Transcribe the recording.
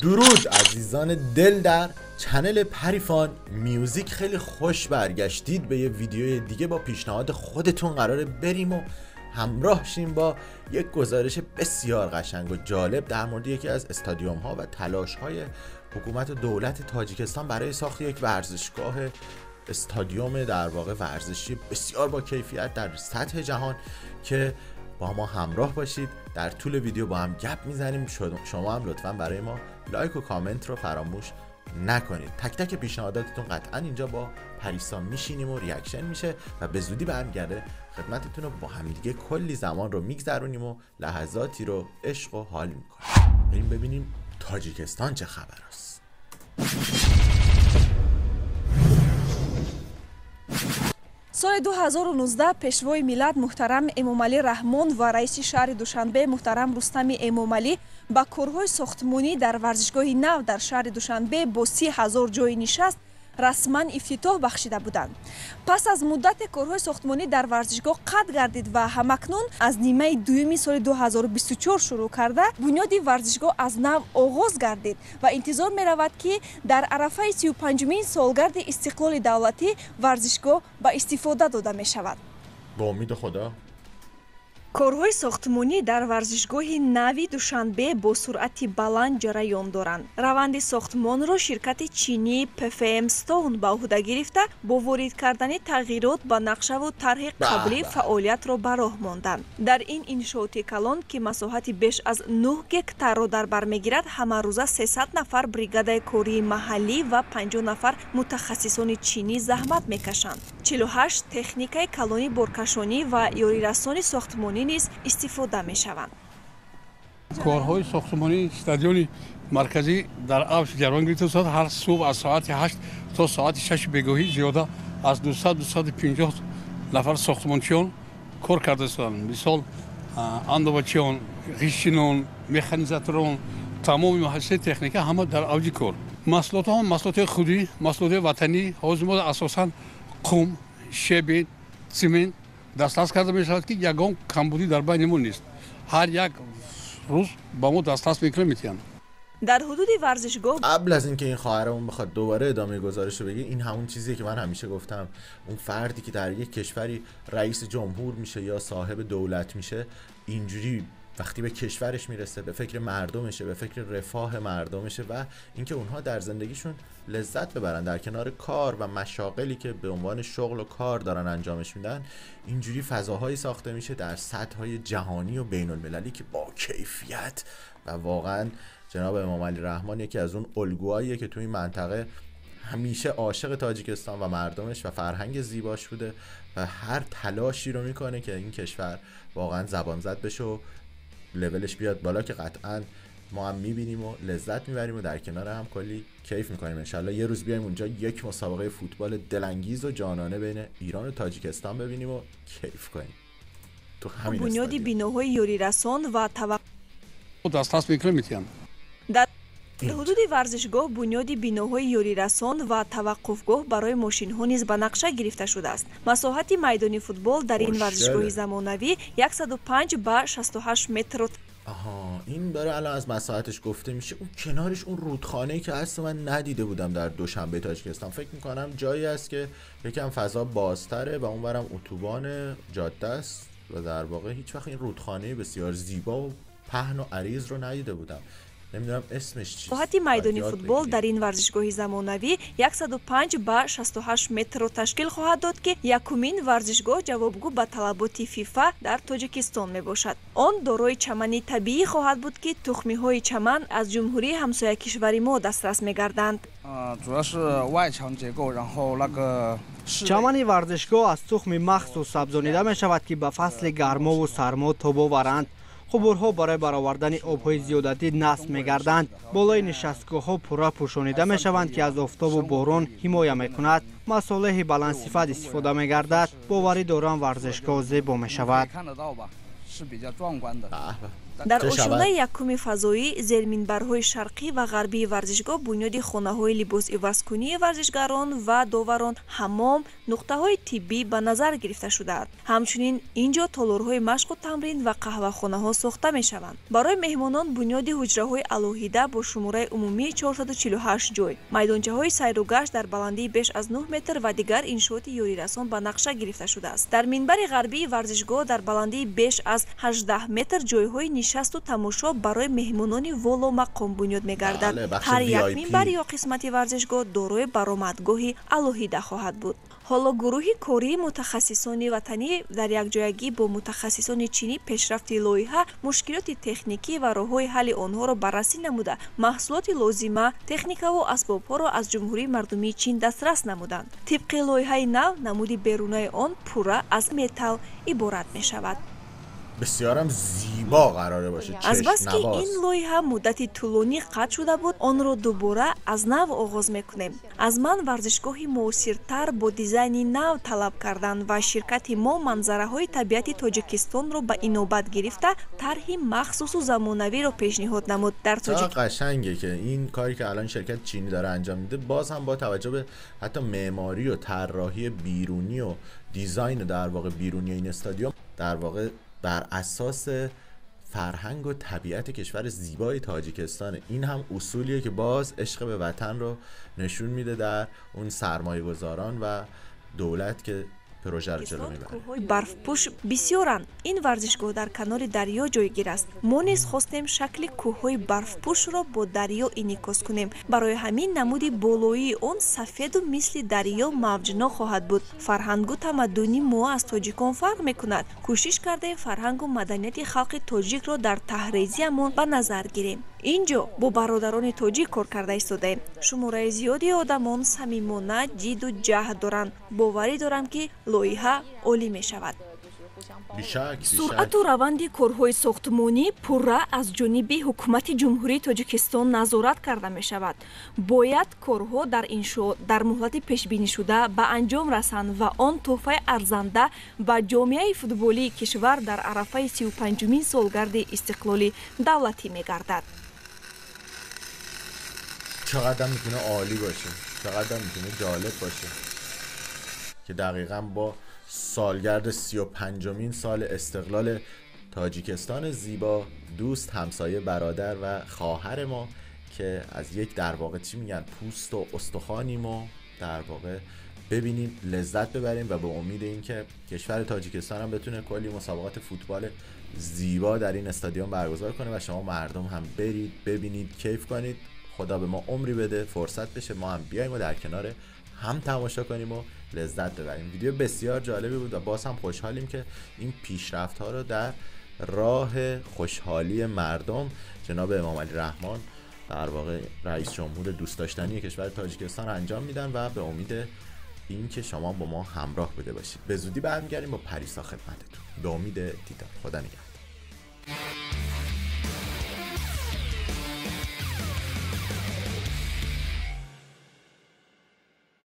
درود عزیزان دل در چنل پریفان میوزیک. خیلی خوش برگشتید به یه ویدیوی دیگه. با پیشنهاد خودتون قراره بریم و همراه شیم با یک گزارش بسیار قشنگ و جالب در مورد یکی از استادیوم ها و تلاش های حکومت و دولت تاجیکستان برای ساخت یک ورزشگاه استادیوم در واقع ورزشی بسیار با کیفیت در سطح جهان که با ما همراه باشید. در طول ویدیو با هم گپ میزنیم. شما هم لطفا برای ما لایک و کامنت رو فراموش نکنید. تک تک پیشنهاداتتون قطعا اینجا با پریسا میشینیم و ریاکشن میشه و به زودی برمیگرده خدمتتون رو با همدیگه کلی زمان رو میگذرونیم و لحظاتی رو عشق و حال میکنیم. بریم ببینیم تاجیکستان چه خبر است. سال 2019 пешвои миллат муҳтарам Эмомалӣ Раҳмон ва раиси шаҳри Душанбе муҳтарам Рустами Эмомалӣ ба корҳои сохтмонӣ дар варзишгоҳи нав дар шаҳри Душанбе бо 30,000 ҷойи нишаст расман ифтитоҳ бахшида буданд. пас аз муддате корҳои сохтмонӣ дар варзишгоҳ қатъ гардид ва ҳамакнун аз нимаи дуюми соли 2024 шурӯъ карда бунёди варзишгоҳ аз нав оғоз гардид ва интизор меравад ки дар арафаи 35-мин солгарди истиқлоли давлатӣ варзишгоҳ ба истифода дода мешавад. با امید خدا корҳои сохтмонӣ дар варзишгоҳи нави Душанбе бо суръати баланд ҷараён доранд. раванди сохтмонро ширкати чинӣ PFM Stone ба ӯҳда гирифта бо ворид кардани тағйирот ба нақшаву тарҳи қаблӣ фаъолиятро ба роҳ монданд. дар ин иншооти калон ки масоҳати беш аз 9 гектарро дар бар мегирад, ҳамарӯза 300 нафар бригадаи кории маҳаллӣ ва 50 нафар мутахассисони чинӣ заҳмат мекашанд. 48 техникаи калони боркашонӣ ва ёрирасони сохтмонӣ низ истифода мешаванд. корҳои сохтмонии стадиони марказӣ дар авж ҷараён гирифта шуд. ҳар субҳ аз соати 8 то соати 6 бегоҳӣ зиёда аз 200-250 нафар сохтмончиён кор карда шуданд. мисол андовачиён, ғишчинон, механизаторон, тамоми муҳассиси техника ҳама дар авҷи кор. маҳсулотҳо маҳсулоти худӣ, маҳсулоти ватанӣ. ҳозир мо асосан қум, шебен, симент дастрас карда мешавад ки ягон камбудӣ дар байни мо нест. ҳар як рӯз ба мо дастрас мекунанд. дар ҳудуди варзишгоҳ قبل از اینکه این خواهرمون بخواد دوباره ادامه گزارش رو بگه، این همون چیزیه که من همیشه گفتم. اون فردی که در یک کشوری رئیس جمهور میشه یا صاحب دولت میشه، اینجوری وقتی به کشورش میرسه به فکر مردمشه، به فکر رفاه مردمشه و اینکه اونها در زندگیشون لذت ببرن در کنار کار و مشاغلی که به عنوان شغل و کار دارن انجامش میدن. اینجوری فضاهایی ساخته میشه در سطح‌های جهانی و بین المللی که با کیفیت و واقعا جناب امامعلی رحمان یکی از اون الگوهاییه که توی این منطقه همیشه عاشق تاجیکستان و مردمش و فرهنگ زیباش بوده و هر تلاشی رو میکنه که این کشور واقعا زبان زد بشه و لولش بیاد بالا که قطعا ما هم میبینیم و لذت میبریم و در کنار هم کلی کیف میکنیم. انشالله یه روز بیایم اونجا یک مسابقه فوتبال دلانگیز و جانانه بین ایران و تاجیکستان ببینیم و کیف کنیم. تو همین بنیادی بیناهای یوریرسان و دسترس میکنند. در ҳудуди варзишгоҳ бунёди биноҳои ёрирасон ва таваққуфгоҳ барои мошинҳо низ ба нақша гирифта шудааст. масоҳати майдони футбол дар ин варзишгоҳи замонавӣ 105 ба 68 метр. این داره الان از مساحتش گفته میشه. اون کنارش اون رودخانه‌ای که اصلا من ندیده بودم در دوشنبه تاجیکستان. فکر میکنم جایی است که یکم فضا بازتره و اونورم اتوبان جاده است و در واقع هیچ وقت این رودخانه بسیار زیبا و پهن و عریض رو ندیده بودم. نمیدونم اسمش چیست. مسоҳати майдони футбол дар ин варзишгоҳи замонавӣ 105 ба 68 метрро ташкил хоҳад дод ки якумин варзишгоҳ ҷавобгӯ ба талаботи фифа дар тоҷикистон мебошад. он дорои чамани табиӣ хоҳад буд ки тухмиҳои чаман аз ҷумҳурии ҳамсоякишвари мо дастрас мегарданд. чамани варзишгоҳ аз тухми махсус сабзонида мешавад ки ба фасли гармову сармо тобо баранд. қубурҳо барои баровардани обҳои зиёдатӣ насб мегарданд. болои нишастгоҳҳо пурра пӯшонида мешаванд ки аз офтобу борон ҳимоя мекунад. масолеҳи баландсифат истифода мегардад. боварӣ дорам варзишгоҳ зебо мешавад. дар ошӯнаи якуми фазоӣ зерминбарҳои шарқӣ ва ғарбии варзишгоҳ бунёди хонаҳои либосивазкунии варзишгарон ва доварон, ҳаммом, нуқтаҳои тиббӣ ба назар гирифта шудааст. ҳамчунин инҷо толорҳои машқу тамрин ва қаҳвахонаҳо сохта мешаванд. барои меҳмонон бунёди ҳуҷраҳои алоҳида бо шумораи умумии 448 ҷой, майдончаҳои сайру гашт дар баландии беш аз 9 метр ва дигар иншооти ёрирасон ба нақша гирифта шудааст. дар минбари ғарбии варзишгоҳ дар баландии беш аз 18 метр ҷойҳои нишасту тамошо барои меҳмонони воло мақом бунёд мегардад. ҳар як минбар ё қисмати варзишгоҳ дорои баромадгоҳи алоҳида хоҳад буд. ҳоло гурӯҳи кории мутахассисони ватанӣ дар якҷоягӣ бо мутахассисони чинӣ пешрафти лоиҳа, мушкилоти техникӣ ва роҳҳои ҳалли онҳоро баррасӣ намуда, маҳсулоти лозима, техникаву асбобҳоро аз ҷумҳурии мардумии Чин дастрас намуданд. тибқи лоиҳаи нав, намуди берунаи он пурра аз металл иборат мешавад. بسیارم زیبا قراره باشه. از بس که این لایحه مدتی طولانی قطع شده بود، آن را دوباره از نو آغاز میکنیم. از من ورزشگاهی معاصرتر با دیزاین نو طلب کردند و شرکت ما منظره های طبیعتی تاجیکستان را به اینوبت گرفته طرحی مخصوص و زمانوی را پیشنهاد نمود. در تاجیکستان قشنگه که این کاری که الان شرکت چینی داره انجام میده، باز هم با توجه به حتی معماری و طراحی بیرونی و دیزاین در واقع بیرونی این استادیوم، در واقع بر اساس فرهنگ و طبیعت کشور زیبای تاجیکستان. این هم اصولیه که باز عشق به وطن رو نشون میده در اون سرمایه گذاران و دولت که پروژه رو جلو میبره. برفپوش بسیارند. این ورزشگاه در کنار دریا جایگیر است. ما نیز خواستیم شکل کوههای برفپوش را با دریا انعکاس کنیم. برای همین نمودی بالایی آن سفید و مثل دریا موجنا خواهد بود. فرهنگ و تمدنی ما از تاجیکان فرق میکند. کوشش کرده فرهنگ و مدنیت خلق تاجیک را در تحریزیمون به نظر گیریم. اینجا با برادران تاجیک کار کرده ایستادیم. شماره زیادی آدمان صمیمانه، جد و جهد دارند. باوری دارم که لایحه عالی می شود. سرعت و روند کارهای ساختمانی پورا از جانب حکومت جمهوری تاجیکستان نظارت کرده می شود. باید کارها در انشاء در مهلت پیش بینی شده به انجام رسند و آن تحفه ارزنده به جامعه فوتبالی کشور در عرفه 35مین سالگرد استقلال دولتی می گردد. چقدر میتونه عالی باشه، چقدر میتونه جالب باشه که دقیقاً با سالگرد 35مین سال استقلال تاجیکستان زیبا، دوست، همسایه، برادر و خواهر ما که از یک در واقع چی میگن پوست و استخوانیم و در واقع ببینیم، لذت ببریم و به امید این که کشور تاجیکستان هم بتونه کلی مسابقات فوتبال زیبا در این استادیوم برگزار کنه و شما مردم هم برید ببینید، کیف کنید. خدا به ما عمری بده فرصت بشه ما هم بیایم و در کنار هم تماشا کنیم و لذت ببریم. ویدیو بسیار جالبی بود و باز هم خوشحالیم که این پیشرفت ها رو در راه خوشحالی مردم جناب امام علی رحمان در واقع رئیس جمهور دوست داشتنی کشور تاجیکستان انجام میدن و به امید این که شما با ما همراه بوده باشید. به زودی برمیگردیم با پریسا خدمتتون. به امید دیدار. خدا نگهدار.